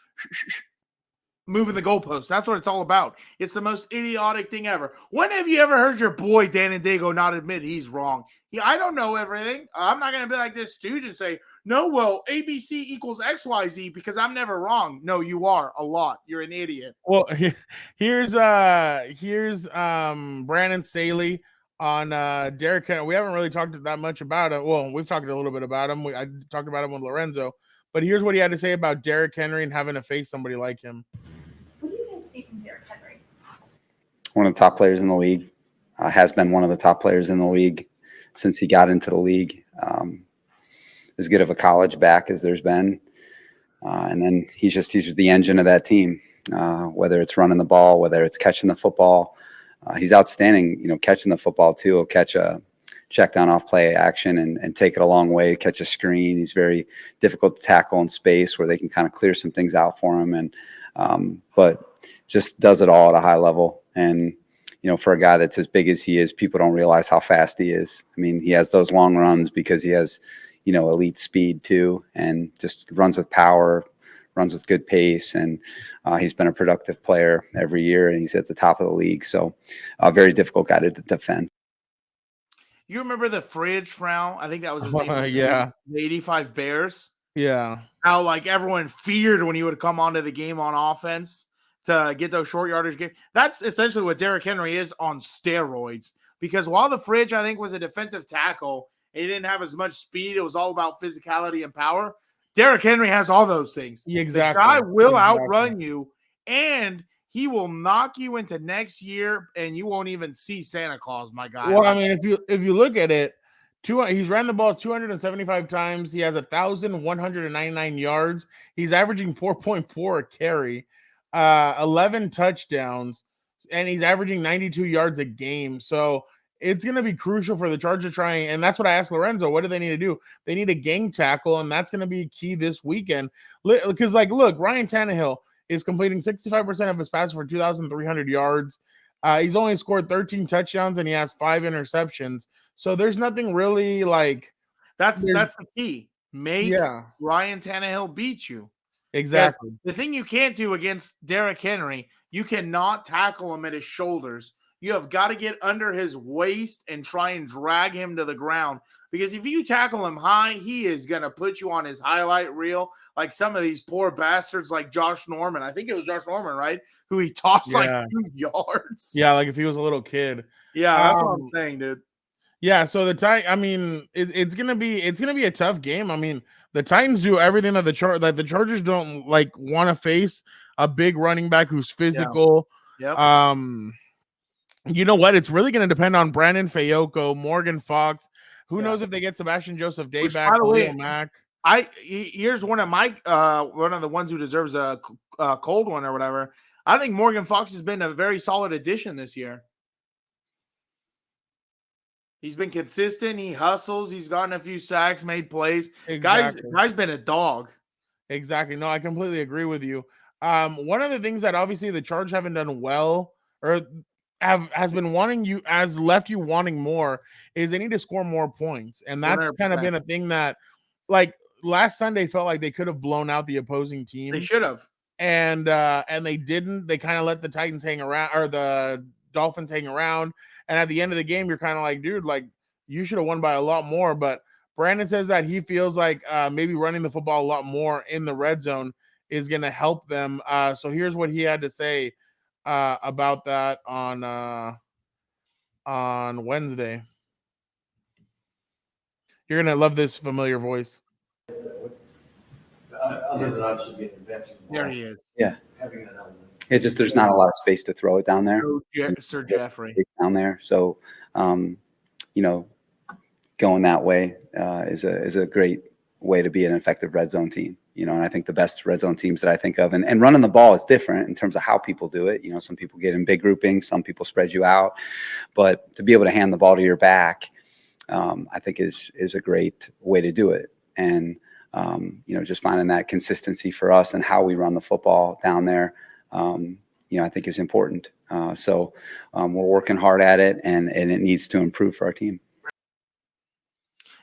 moving the goalposts. That's what it's all about. It's the most idiotic thing ever. When have you ever heard your boy Dan Dago not admit he's wrong? I don't know everything. I'm not going to be like this stooge and say, no, well, ABC equals XYZ because I'm never wrong. No, you are a lot. You're an idiot. Well, here's Brandon Staley on Derrick Henry. We haven't really talked that much about it. Well, we've talked a little bit about him. I talked about him with Lorenzo, but here's what he had to say about Derrick Henry and having to face somebody like him. What do you guys see from Derrick Henry? One of the top players in the league. Has been one of the top players in the league since he got into the league. As good of a college back as there's been. And then he's the engine of that team, whether it's running the ball, whether it's catching the football. He's outstanding, catching the football too. He'll catch a check down off play action and take it a long way, catch a screen. He's very difficult to tackle in space where they can kind of clear some things out for him. And, but just does it all at a high level. And, for a guy that's as big as he is, people don't realize how fast he is. I mean, he has those long runs because he has, elite speed too, and just runs with power, runs with good pace, and he's been a productive player every year, and he's at the top of the league. So a very difficult guy to defend. You remember the fridge Frown? I think that was his name. Yeah. The 85 Bears. Yeah. How everyone feared when he would come onto the game on offense to get those short yardage games. That's essentially what Derrick Henry is on steroids. Because while the fridge, I think, was a defensive tackle, he didn't have as much speed. It was all about physicality and power. Derrick Henry has all those things. Exactly. The guy will outrun you, and he will knock you into next year, and you won't even see Santa Claus, my guy. Well, I mean, if you look at it, he's ran the ball 275 times. He has 1,199 yards. He's averaging 4.4 a carry, 11 touchdowns, and he's averaging 92 yards a game. So it's going to be crucial for the Chargers trying, and that's what I asked Lorenzo. What do they need to do? They need a gang tackle, and that's going to be key this weekend. Because, look, Ryan Tannehill, is completing 65% of his passes for 2,300 yards. He's only scored 13 touchdowns and he has 5 interceptions. So there's nothing really like That's the key. Make yeah, Ryan Tannehill beat you. exactly. The thing you can't do against Derrick Henry, you cannot tackle him at his shoulders. You have got to get under his waist and try and drag him to the ground. Because if you tackle him high, he is going to put you on his highlight reel like some of these poor bastards like Josh Norman. I think it was Josh Norman, right? Who he tossed like 2 yards. Yeah, like if he was a little kid. Yeah, that's what I'm saying, dude. Yeah, so it's gonna be a tough game. I mean, the Titans do everything that the Chargers don't like want to face a big running back who's physical. Yeah. Yep. You know what? It's really gonna depend on Brandon Fayoko, Morgan Fox. Who knows if they get Sebastian Joseph Day back? By the way, Mack. Here's one of my one of the ones who deserves a cold one or whatever. I think Morgan Fox has been a very solid addition this year. He's been consistent. He hustles. He's gotten a few sacks, made plays. Exactly. Guy's been a dog. Exactly. No, I completely agree with you. One of the things that obviously the Chargers haven't done well or has left you wanting more is they need to score more points. And that's 100%. kind of been a thing that like last Sunday felt like they could have blown out the opposing team. They should have. And they didn't. They kind of let the Titans hang around or the Dolphins hang around. And at the end of the game, you're kind of like, dude, like you should have won by a lot more. But Brandon says that he feels like maybe running the football a lot more in the red zone is going to help them. So here's what he had to say about that on Wednesday. You're going to love this familiar voice. Other than obviously getting advanced. There he is. Yeah. Having an element. It just there's not a lot of space to throw it down there. Sir Jeffrey down there. So, going that way is a great way to be an effective red zone team. And I think the best red zone teams that I think of, and running the ball is different in terms of how people do it. Some people get in big groupings, some people spread you out, but to be able to hand the ball to your back, I think is a great way to do it. And just finding that consistency for us and how we run the football down there. I think is important. So we're working hard at it, and it needs to improve for our team.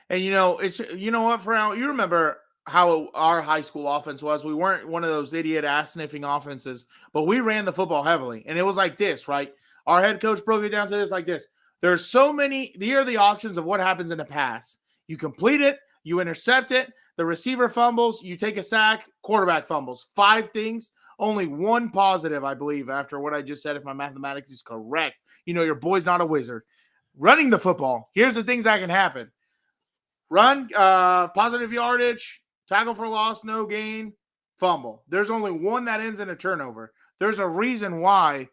And it's what, Farrell, you remember how our high school offense was. We weren't one of those idiot ass sniffing offenses, but we ran the football heavily, and it was like this, right? Our head coach broke it down to this like this. There's so many. Here are the options of what happens in a pass. You complete it, you intercept it, the receiver fumbles, you take a sack, quarterback fumbles. 5 things. Only 1 positive, I believe, after what I just said, if my mathematics is correct. Your boy's not a wizard. Running the football, here's the things that can happen. Run, positive yardage, tackle for loss, no gain, fumble. There's only 1 that ends in a turnover. There's a reason why,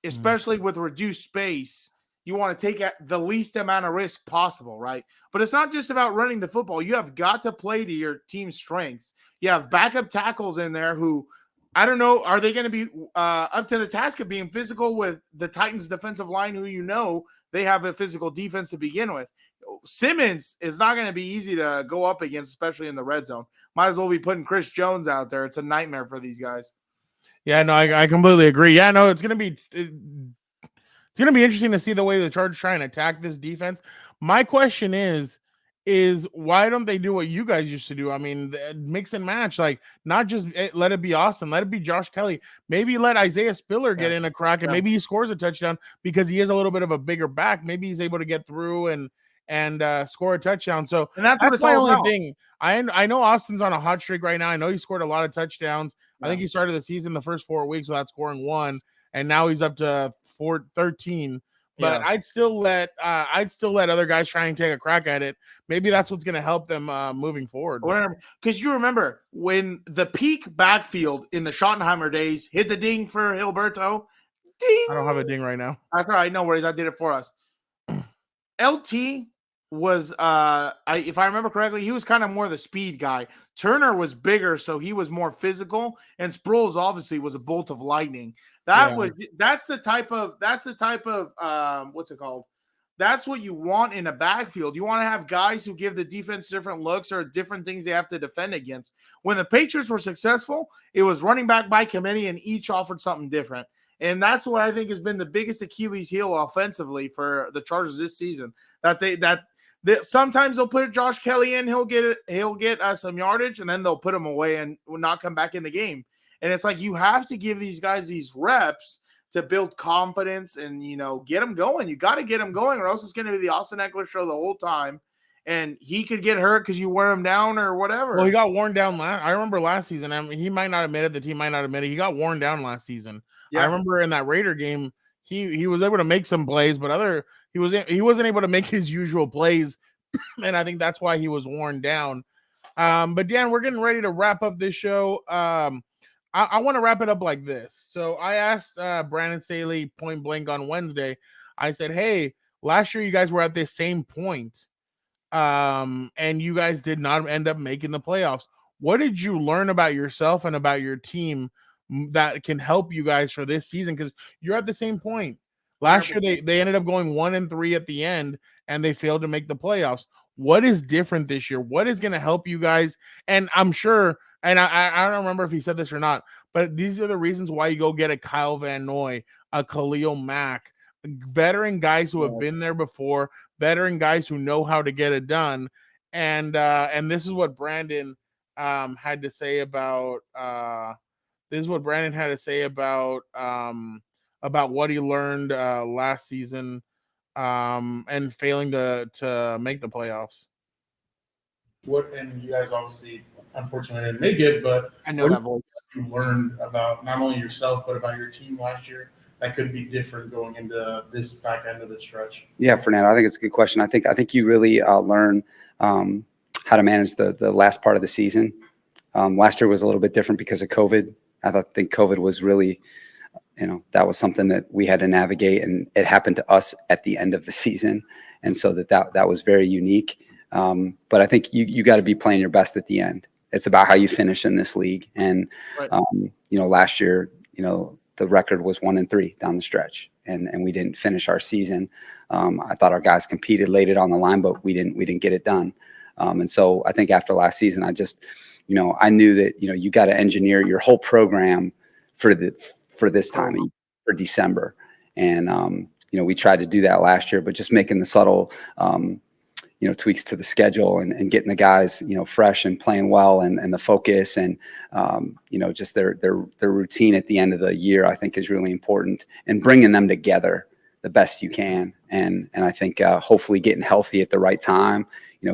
especially with reduced space, you want to take the least amount of risk possible, right? But it's not just about running the football. You have got to play to your team's strengths. You have backup tackles in there who – I don't know. Are they going to be up to the task of being physical with the Titans defensive line, who they have a physical defense to begin with? Simmons is not going to be easy to go up against, especially in the red zone. Might as well be putting Chris Jones out there. It's a nightmare for these guys. Yeah, no, I completely agree. Yeah, no, it's going to be interesting to see the way the Chargers try and attack this defense. My question is why don't they do what you guys used to do? I mean, mix and match, like not just let it be Austin, let it be Josh Kelly. Maybe let Isaiah Spiller get in a crack, and maybe he scores a touchdown because he is a little bit of a bigger back. Maybe he's able to get through and score a touchdown. So that's what it's my all only about. Thing. I know Austin's on a hot streak right now. I know he scored a lot of touchdowns. Yeah. I think he started the season the first 4 weeks without scoring 1, and now he's up to 13. But I'd still let other guys try and take a crack at it. Maybe that's what's going to help them moving forward. Because you remember when the peak backfield in the Schottenheimer days hit the ding for Gilberto. Ding. I don't have a ding right now. That's all right. No worries. I did it for us. LT was, if I remember correctly, he was kind of more the speed guy. Turner was bigger, so he was more physical, and Sproles obviously was a bolt of lightning. That's the type of what's it called? That's what you want in a backfield. You want to have guys who give the defense different looks or different things they have to defend against. When the Patriots were successful, it was running back by committee and each offered something different. And that's what I think has been the biggest Achilles heel offensively for the Chargers this season. That sometimes they'll put Josh Kelly in, he'll get some yardage, and then they'll put him away and will not come back in the game. And it's like you have to give these guys these reps to build confidence and, get them going. You got to get them going, or else it's going to be the Austin Eckler show the whole time. And he could get hurt because you wear him down or whatever. Well, he got worn down I remember last season. I mean, he might not admit it. The team might not admit it. He got worn down last season. Yeah. I remember in that Raider game, he was able to make some plays, but he wasn't able to make his usual plays. And I think that's why he was worn down. But Dan, we're getting ready to wrap up this show. I want to wrap it up like this. So I asked Brandon Staley point blank on Wednesday. I said, hey, last year you guys were at this same point, and you guys did not end up making the playoffs. What did you learn about yourself and about your team that can help you guys for this season? Because you're at the same point. Last year they ended up going 1-3 at the end, and they failed to make the playoffs. What is different this year? What is going to help you guys? And I'm sure – and I don't remember if he said this or not, but these are the reasons why you go get a Kyle Van Noy, a Khalil Mack, veteran guys who have been there before, veteran guys who know how to get it done. And this is what Brandon had to say about what he learned last season and failing to make the playoffs. And you guys obviously unfortunately didn't make it, but I know that voice. You learned about not only yourself but about your team last year that could be different going into this back end of the stretch. Yeah, Fernando, I think it's a good question. I think you really learn how to manage the last part of the season. Last year was a little bit different because of COVID. I think COVID was really, that was something that we had to navigate, and it happened to us at the end of the season, and so that was very unique. But I think you got to be playing your best at the end. It's about how you finish in this league. And, right. Last year, the record was 1-3 down the stretch, and we didn't finish our season. I thought our guys competed, laid it on the line, but we didn't get it done. And so I think after last season, I just, I knew that, you got to engineer your whole program for this time, for December. And, we tried to do that last year, but just making the subtle, tweaks to the schedule and getting the guys, fresh and playing well, and the focus and, just their routine at the end of the year, I think is really important, and bringing them together the best you can. And I think hopefully getting healthy at the right time,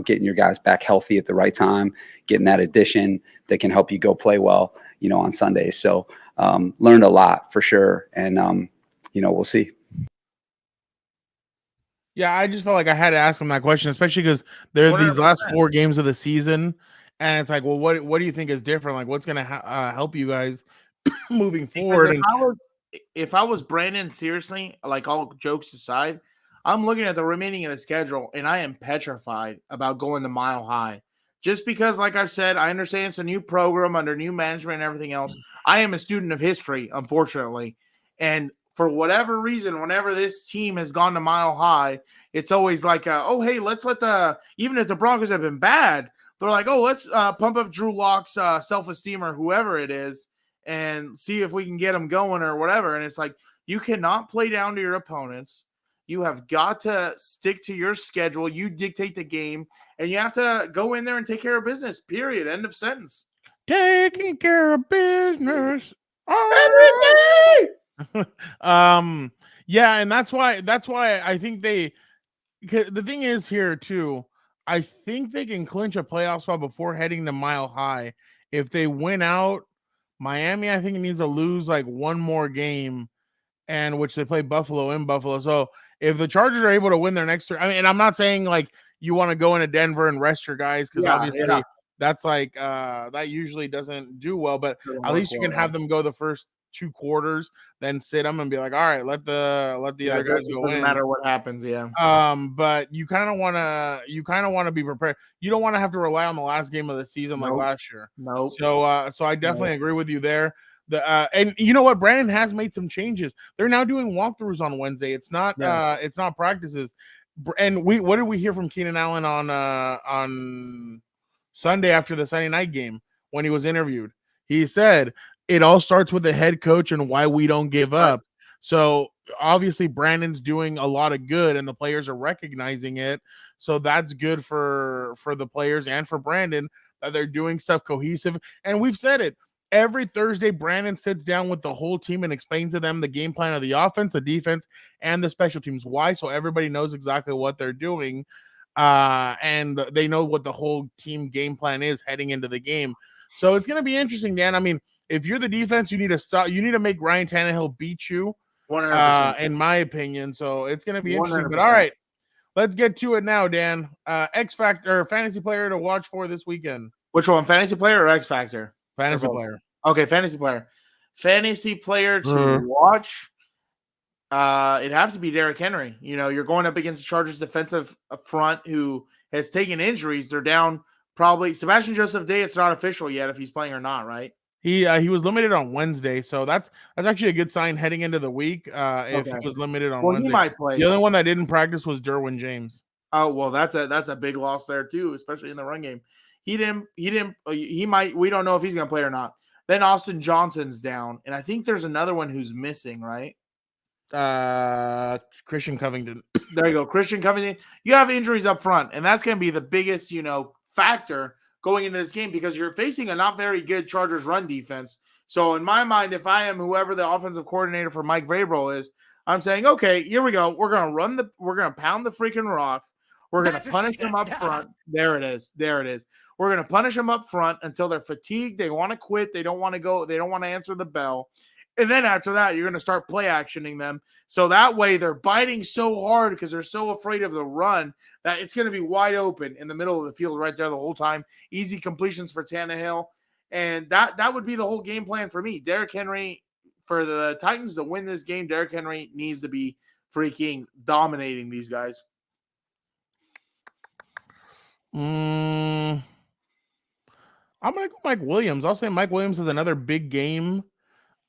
getting your guys back healthy at the right time, getting that addition that can help you go play well, on Sundays. So learned a lot for sure. And, we'll see. Yeah, I just felt like I had to ask him that question, especially because there's these last 4 games of the season, and it's like, well, what do you think is different? Like, what's going to help you guys moving forward? If I was Brandon, seriously, like all jokes aside, I'm looking at the remaining of the schedule, and I am petrified about going to Mile High. Just because, like I've said, I understand it's a new program under new management and everything else. I am a student of history, unfortunately, and for whatever reason, whenever this team has gone to Mile High, it's always like, oh, hey, let's even if the Broncos have been bad, they're like, oh, let's pump up Drew Lock's self-esteem or whoever it is and see if we can get them going or whatever. And it's like, you cannot play down to your opponents. You have got to stick to your schedule. You dictate the game, and you have to go in there and take care of business, period. End of sentence. Taking care of business every day. Yeah, and that's why I think the thing is here too, I think they can clinch a playoff spot before heading to Mile High. If they win out, Miami, I think it needs to lose like one more game, and which they play Buffalo in Buffalo. So if the Chargers are able to win their next 3, I mean, and I'm not saying like you want to go into Denver and rest your guys, because obviously that's like that usually doesn't do well, but at least you can have them go the first 2 quarters, then sit them and be like, all right, let the other guys go in. Doesn't matter what happens, but you kind of want to be prepared. You don't want to have to rely on the last game of the season like last year. No. So I definitely agree with you there. And you know what, Brandon has made some changes. They're now doing walkthroughs on Wednesday. It's not practices. And what did we hear from Keenan Allen on Sunday after the Sunday night game when he was interviewed? He said it all starts with the head coach and why we don't give up. So obviously Brandon's doing a lot of good and the players are recognizing it. So that's good for the players and for Brandon that they're doing stuff cohesive. And we've said it. Every Thursday, Brandon sits down with the whole team and explains to them the game plan of the offense, the defense, and the special teams. Why? So everybody knows exactly what they're doing, and they know what the whole team game plan is heading into the game. So it's going to be interesting, Dan. I mean, if you're the defense, you need to stop. You need to make Ryan Tannehill beat you, 100%. in my opinion. So it's going to be interesting. 100%. But all right, let's get to it now, Dan. X Factor fantasy player to watch for this weekend. Which one, fantasy player or X Factor? Fantasy player. Okay, fantasy player. Fantasy player to watch. It'd have to be Derrick Henry. You know, you're going up against the Chargers defensive front who has taken injuries. They're down probably Sebastian Joseph Day. It's not official yet if he's playing or not, right? He was limited on Wednesday, so that's actually a good sign heading into the week. If he was limited on Wednesday, he might play. The only one that didn't practice was Derwin James. Oh well, that's a big loss there too, especially in the run game. He might. We don't know if he's going to play or not. Then Austin Johnson's down, and I think there's another one who's missing, right? Christian Covington. There you go, Christian Covington. You have injuries up front, and that's going to be the biggest, factor going into this game because you're facing a not very good Chargers run defense. So in my mind, if I am whoever the offensive coordinator for Mike Vrabel is, I'm saying, okay, here we go. We're going to pound the freaking rock. We're going to punish them up front. There it is. We're going to punish them up front until they're fatigued. They want to quit. They don't want to go. They don't want to answer the bell. And then after that, you're going to start play actioning them. So that way they're biting so hard because they're so afraid of the run that it's going to be wide open in the middle of the field right there the whole time. Easy completions for Tannehill. And that would be the whole game plan for me. Derrick Henry, for the Titans to win this game, Derrick Henry needs to be freaking dominating these guys. I'm going to go Mike Williams. I'll say Mike Williams has another big game.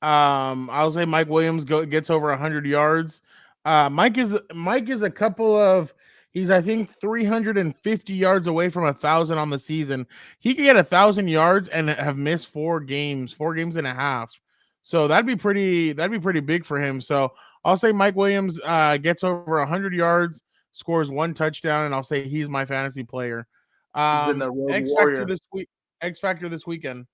I'll say Mike Williams gets over 100 yards. Mike is a couple of he's I think 350 yards away from 1,000 on the season. He could get 1,000 yards and have missed 4 games and a half. So that'd be pretty big for him. So I'll say Mike Williams gets over 100 yards, scores 1 touchdown, and I'll say he's my fantasy player. He's been the road X warrior. Factor this week. X Factor this weekend.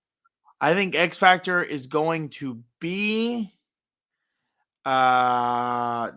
I think X Factor is going to be I'm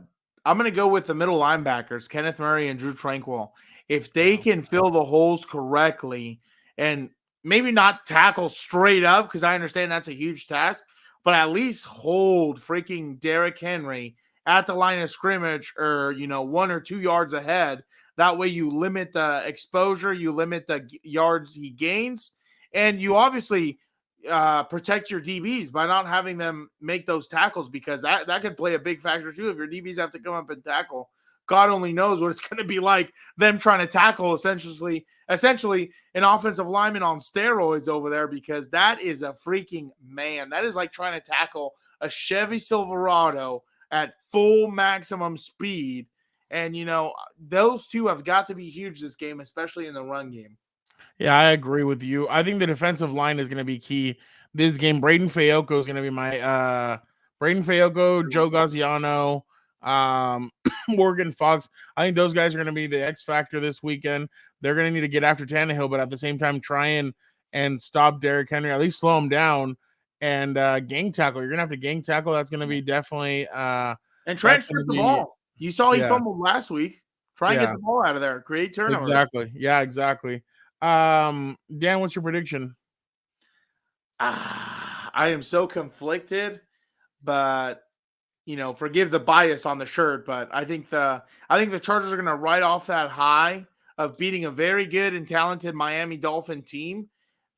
going to go with the middle linebackers, Kenneth Murray and Drew Tranquil. If they can fill the holes correctly and maybe not tackle straight up, because I understand that's a huge task, but at least hold freaking Derrick Henry at the line of scrimmage or, 1 or 2 yards ahead. That way you limit the exposure, you limit the yards he gains, and you obviously protect your DBs by not having them make those tackles because that could play a big factor too. If your DBs have to come up and tackle, God only knows what it's going to be like them trying to tackle essentially an offensive lineman on steroids over there because that is a freaking man. That is like trying to tackle a Chevy Silverado at full maximum speed. And, those two have got to be huge this game, especially in the run game. Yeah, I agree with you. I think the defensive line is going to be key this game. Braden Fayoko is going to be my Braden Fayoko, Joe Gaziano, Morgan Fox. I think those guys are going to be the X factor this weekend. They're going to need to get after Tannehill, but at the same time, try and stop Derrick Henry, at least slow him down and gang tackle. You're going to have to gang tackle. That's going to be definitely and transfer the ball. You saw he fumbled last week. Try and get the ball out of there. Create turnovers. Exactly. Yeah, exactly. Dan, what's your prediction? I am so conflicted, but forgive the bias on the shirt, but I think the Chargers are going to ride off that high of beating a very good and talented Miami Dolphin team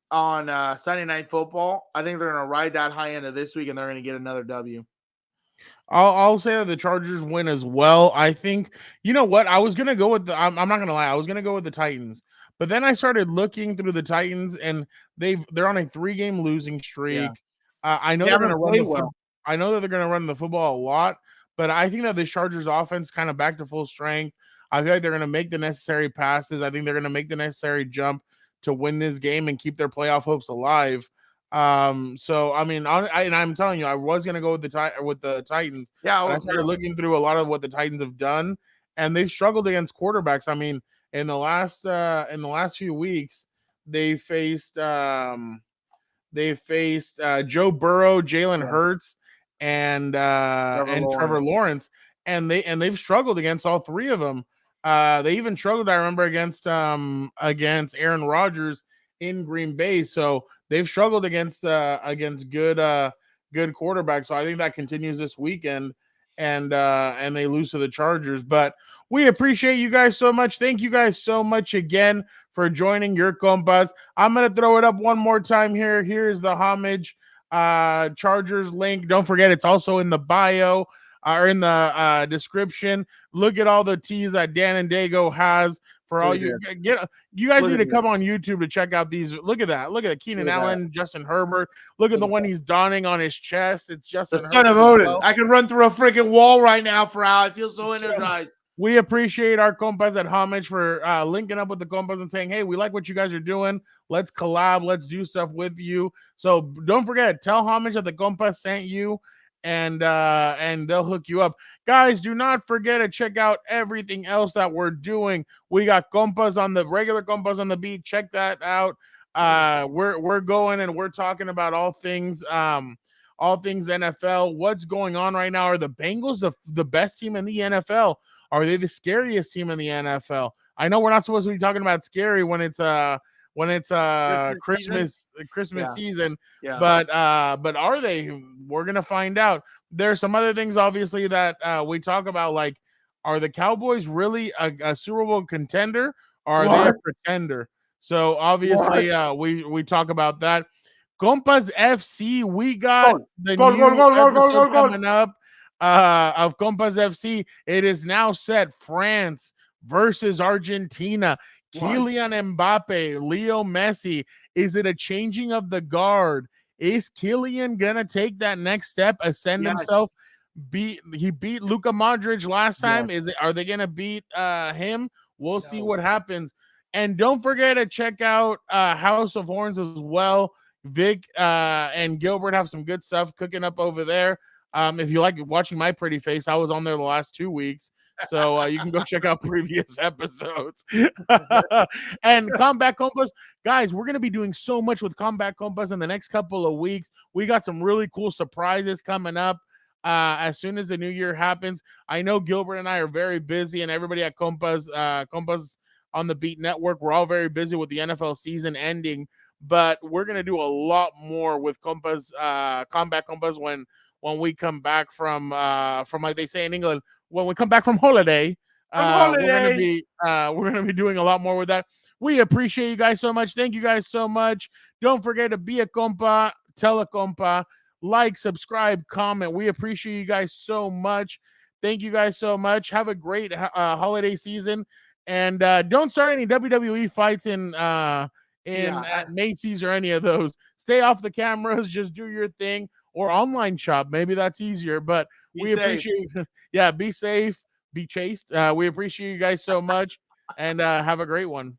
on Sunday Night Football. I think they're going to ride that high end of this week, and they're going to get another W. I'll say that the Chargers win as well. I think, you know what? I was going to go with I'm not going to lie. I was going to go with the Titans. But then I started looking through the Titans, and they're on a 3-game losing streak. Yeah. I know they're going to run I know that they're going to run the football a lot, but I think that the Chargers offense kind of back to full strength. I feel like they're going to make the necessary passes. I think they're going to make the necessary jump to win this game and keep their playoff hopes alive. So I mean, and I'm telling you, I was going to go with the Titans. Yeah, but I started looking through a lot of what the Titans have done, and they've struggled against quarterbacks. I mean, in the last few weeks, they faced Joe Burrow, Jalen Hurts, and Trevor Lawrence, and they've struggled against all three of them. They even struggled, I remember, against Aaron Rodgers in Green Bay. So they've struggled against good quarterbacks. So I think that continues this weekend, and they lose to the Chargers. But we appreciate you guys so much. Thank you guys so much again for joining your Compas. I'm gonna throw it up one more time here. Here's the Homage Chargers link. Don't forget, it's also in the bio or in the description. Look at all the teas that Dan and Dago has for all you get. You guys need to come on YouTube to check out these. Look at that. Look at Keenan Allen, Justin Herbert. Look at the one he's donning on his chest. It's Justin the son of Odin. I can run through a freaking wall right now for Al. I feel so energized. We appreciate our compas at Homage for linking up with the compas and saying, hey, we like what you guys are doing. Let's collab. Let's do stuff with you. So don't forget, tell Homage that the compas sent you, and they'll hook you up. Guys, do not forget to check out everything else that we're doing. We got compas on the regular compas on the beat. Check that out. We're going and we're talking about all things NFL. What's going on right now? Are the Bengals the best team in the NFL? Are they the scariest team in the NFL? I know we're not supposed to be talking about scary when it's Christmas season. Yeah. But are they? We're gonna find out. There's some other things obviously that we talk about, like, are the Cowboys really a Super Bowl contender, or are they a pretender? So obviously we talk about that. Compas FC, we got the new episode coming up of Compas FC. It is now set: France versus Argentina. Kylian Mbappe, Leo Messi. Is it a changing of the guard? Is Kylian gonna take that next step, ascend himself? He beat Luka Modric last time. Are they gonna beat him? We'll see what happens. And don't forget to check out House of Horns as well. Vic and Gilbert have some good stuff cooking up over there. If you like watching my pretty face, I was on there the last 2 weeks. So you can go check out previous episodes. And Combat Compas, guys, we're going to be doing so much with Combat Compas in the next couple of weeks. We got some really cool surprises coming up as soon as the new year happens. I know Gilbert and I are very busy, and everybody at Compas on the Beat Network, we're all very busy with the NFL season ending. But we're going to do a lot more with Compas, Combat Compas when we come back from like they say in England, when we come back from holiday, we're gonna be doing a lot more with that. We appreciate you guys so much. Thank you guys so much. Don't forget to be a compa, tell a compa, like, subscribe, comment. We appreciate you guys so much. Thank you guys so much. Have a great holiday season, and don't start any WWE fights at Macy's or any of those. Stay off the cameras. Just do your thing, or online shop. Maybe that's easier. But we appreciate. Yeah, be safe, be chaste. We appreciate you guys so much, and have a great one.